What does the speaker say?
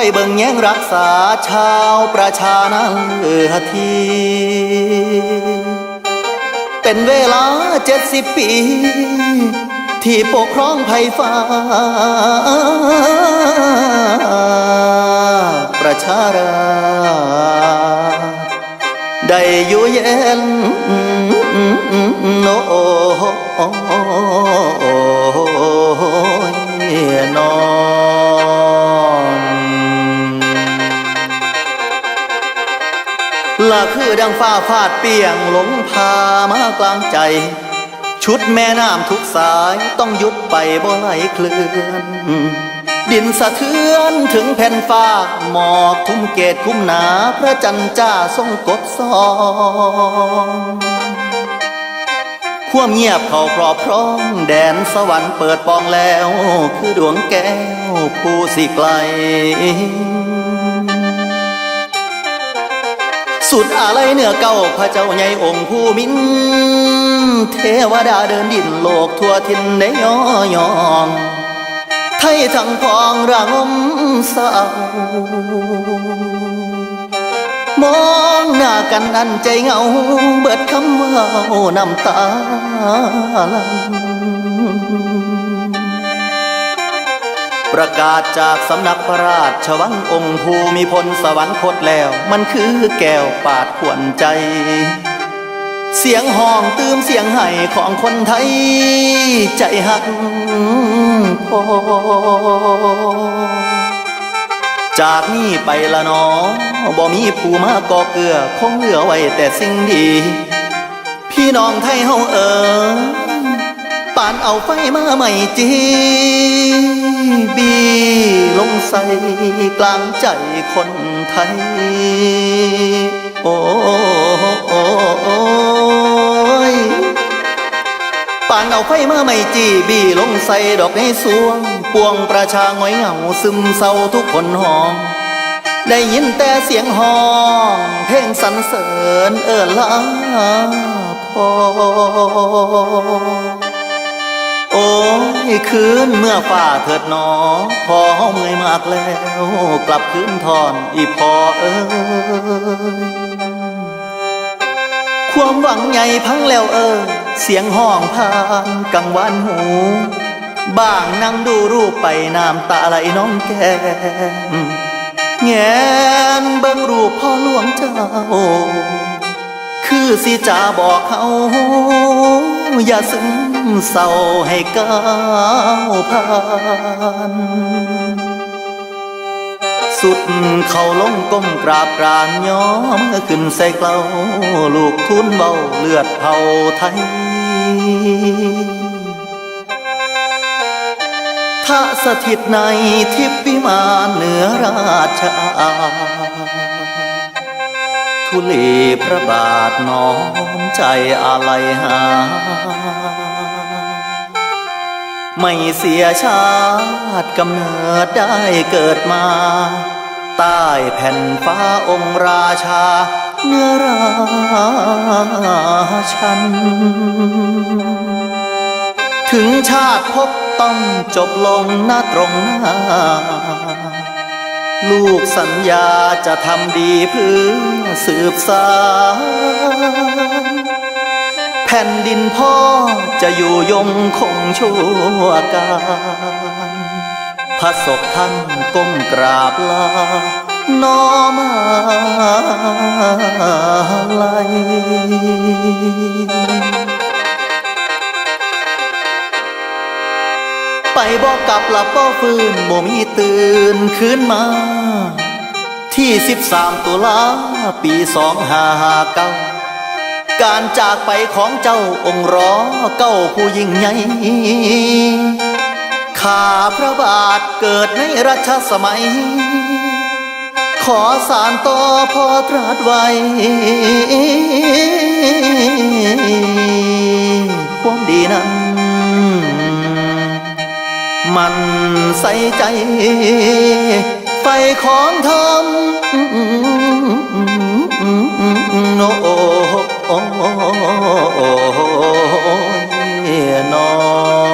อยเบิ่งแย้งรักษาชาวประชานาทีเป็นเวลา70 ปีที่ปกครองไผ่ฟ้าประชาราได้อยู่เย็นโอ้นอนล่ะคือดังฟ้าฟาดเปียงหลงพามากลางใจชุดแม่น้ำทุกสายต้องหยุดไปบ่ไหลเคลื่อนดินสะเทือนถึงแผ่นฟ้าหมอกคุ้มเกตคุ้มหนาพระจันทร์จ้าทรงกบซองความเงียบเขาครอบครองแดนสวรรค์เปิดปองแล้วคือดวงแก้วผู้สิไกลสุดอะไรเหนือเก้าพระเจ้าใหญ่องค์ผู้มินเทวดาเดินดินโลกทั่วทินได้ย่อยองไทยทั้งพองระงมเศร้ามองหน้ากันอันใจเหงาเบิดคำว่าน้ำตาลังประกาศจากสำนักพระราชวังองค์ภูมิพลสวรรคตแล้วมันคือแก้วปาดขวัญใจเสียงห้องตื้มเสียงไห้ของคนไทยใจหักพอจากนี้ไปละน้อบ่มีผู้มาก่อเกื้อคงเหลือไว้แต่สิ่งดีพี่น้องไทยเฮาปานเอาไฟมาใหม่จีบีลงใส่กลางใจคนไทยโอ้ยปานเอาไฟมาใหม่จีบีลงใส่ดอกในสวงปวงประชาหงอยเหงาซึมเศร้าทุกคนห้องได้ยินแต่เสียงห้องเพลงสรรเสริญลาพอโอ้ยคืนเมื่อฝ่าเถิดหนอพอเมื่อยมากแล้วกลับคืนทอนอีพอความหวังใหญ่พังแล้วเสียงห้องผ่านกังวานหูบ้างนั่งดูรูปไปน้ำตาไหลน้องแก้มแงนเบิ่งรูปพ่อหลวงเจ้าคือสิจะบอกเขาอย่าซึมเศร้าให้ก้าวผ่านสุดเขาลงก้มกราบกรานย้อมขึ้นใส่เกลาลูกทุนเบาเลือดเผาไทยถ้าสถิตในทิพย์วิมานเหนือราชอาทุลีพระบาทน้อมใจอาลัยหาไม่เสียชาติกำเนิดได้เกิดมาใต้แผ่นฟ้าองค์ราชาเนื้อราชันถึงชาติพบต้องจบลงณตรงหน้าลูกสัญญาจะทำดีเพื่อสืบสานแผ่นดินพ่อจะอยู่ยงคงชั่วกาลพระศพท่านก้มกราบลาน้อมอาลัยไปบอกกับหลับบ่ฟื้นบ่มีตื่นคืนมาที่13 ตุลาปี2559การจากไปของเจ้าองค์รอเก้าผู้ยิ่งใหญ่ข้าพระบาทเกิดในรัชสมัยขอสานต่อพ่อตรัสไว้ความดีนั้นมันใส่ใจไฟของธรรมโอ้นอ